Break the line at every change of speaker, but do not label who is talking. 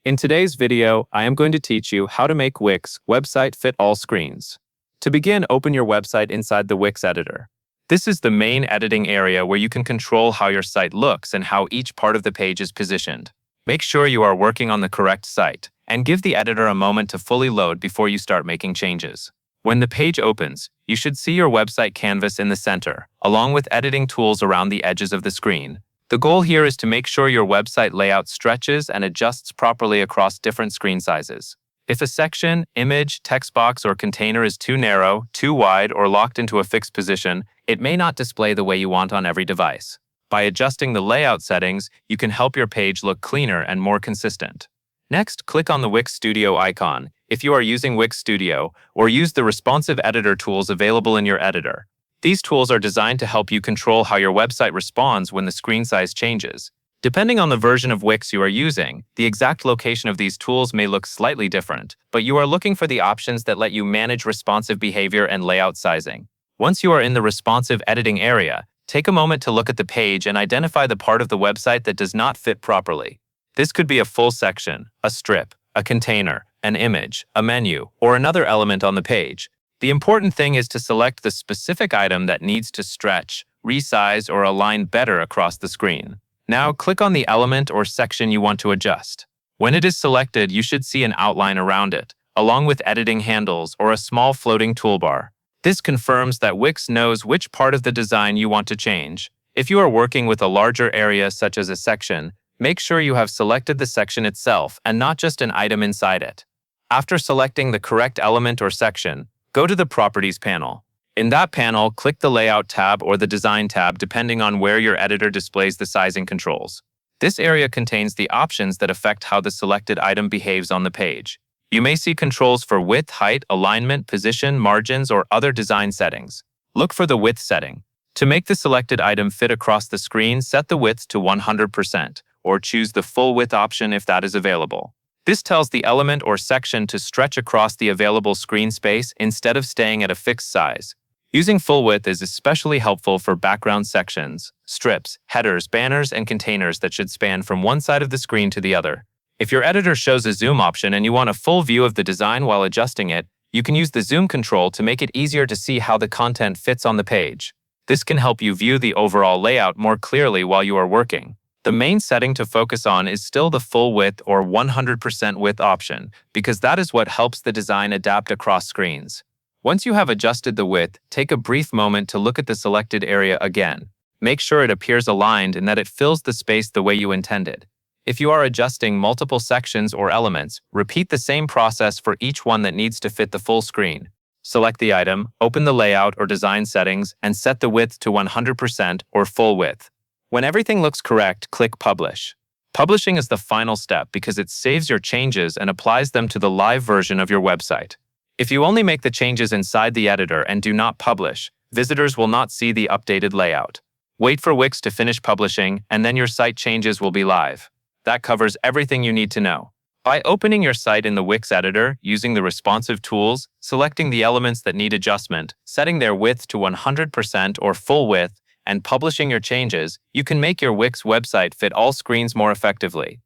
In today's video, I am going to teach you how to make Wix website fit all screens. To begin, open your website inside the Wix editor. This is the main editing area where you can control how your site looks and how each part of the page is positioned. Make sure you are working on the correct site, and give the editor a moment to fully load before you start making changes. When the page opens, you should see your website canvas in the center, along with editing tools around the edges of the screen. The goal here is to make sure your website layout stretches and adjusts properly across different screen sizes. If a section, image, text box, or container is too narrow, too wide, or locked into a fixed position, it may not display the way you want on every device. By adjusting the layout settings, you can help your page look cleaner and more consistent. Next, click on the Wix Studio icon if you are using Wix Studio, or use the responsive editor tools available in your editor. These tools are designed to help you control how your website responds when the screen size changes. Depending on the version of Wix you are using, the exact location of these tools may look slightly different, but you are looking for the options that let you manage responsive behavior and layout sizing. Once you are in the responsive editing area, take a moment to look at the page and identify the part of the website that does not fit properly. This could be a full section, a strip, a container, an image, a menu, or another element on the page. The important thing is to select the specific item that needs to stretch, resize, or align better across the screen. Now, click on the element or section you want to adjust. When it is selected, you should see an outline around it, along with editing handles or a small floating toolbar. This confirms that Wix knows which part of the design you want to change. If you are working with a larger area such as a section, make sure you have selected the section itself and not just an item inside it. After selecting the correct element or section, go to the Properties panel. In that panel, click the Layout tab or the Design tab depending on where your editor displays the sizing controls. This area contains the options that affect how the selected item behaves on the page. You may see controls for width, height, alignment, position, margins, or other design settings. Look for the width setting. To make the selected item fit across the screen, set the width to 100%, or choose the full width option if that is available. This tells the element or section to stretch across the available screen space instead of staying at a fixed size. Using full width is especially helpful for background sections, strips, headers, banners, and containers that should span from one side of the screen to the other. If your editor shows a zoom option and you want a full view of the design while adjusting it, you can use the zoom control to make it easier to see how the content fits on the page. This can help you view the overall layout more clearly while you are working. The main setting to focus on is still the full width or 100% width option, because that is what helps the design adapt across screens. Once you have adjusted the width, take a brief moment to look at the selected area again. Make sure it appears aligned and that it fills the space the way you intended. If you are adjusting multiple sections or elements, repeat the same process for each one that needs to fit the full screen. Select the item, open the layout or design settings, and set the width to 100% or full width. When everything looks correct, click Publish. Publishing is the final step because it saves your changes and applies them to the live version of your website. If you only make the changes inside the editor and do not publish, visitors will not see the updated layout. Wait for Wix to finish publishing, and then your site changes will be live. That covers everything you need to know. By opening your site in the Wix editor, using the responsive tools, selecting the elements that need adjustment, setting their width to 100% or full width, and publishing your changes, you can make your Wix website fit all screens more effectively.